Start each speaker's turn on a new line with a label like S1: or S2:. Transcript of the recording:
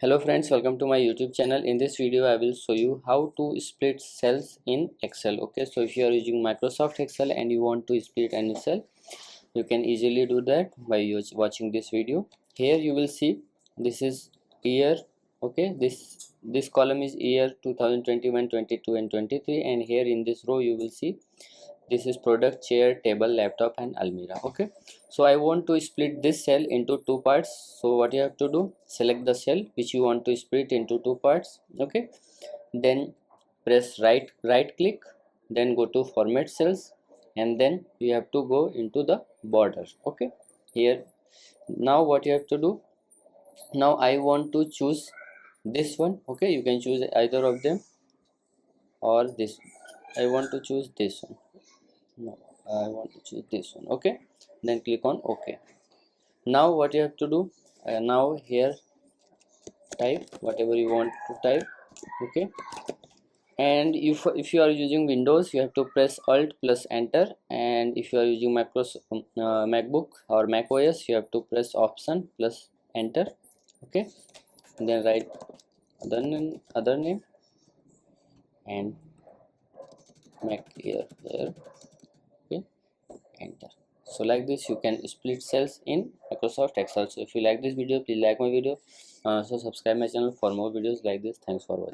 S1: Hello friends, welcome to my YouTube channel. In this video I will show you how to split cells in Excel. Okay, so if you are using Microsoft Excel and you want to split any cell, you can easily do that by watching this video. Here you will see this is year. Okay, this column is year 2021, 22 and 23, and here in this row you will see this is product, chair, table, laptop and almirah. Okay, so I want to split this cell into two parts. So what you have to do, select the cell which you want to split into two parts. Okay, then press right click, then go to format cells, and then you have to go into the border. Okay, here now what you have to do, now I want to choose this one. Okay, you can choose either of them or this. I want to choose this one. No, I want to choose this one. Okay, then click on OK. Now what you have to do, now here type whatever you want to type. Okay, and if you are using Windows, you have to press Alt plus Enter, and if you are using MacBook or Mac OS, you have to press Option plus Enter. Okay, then write other name and Mac here. Okay, enter. So like this you can split cells in Microsoft Excel. So if you like this video, please like my video, so subscribe my channel for more videos like this. Thanks for watching.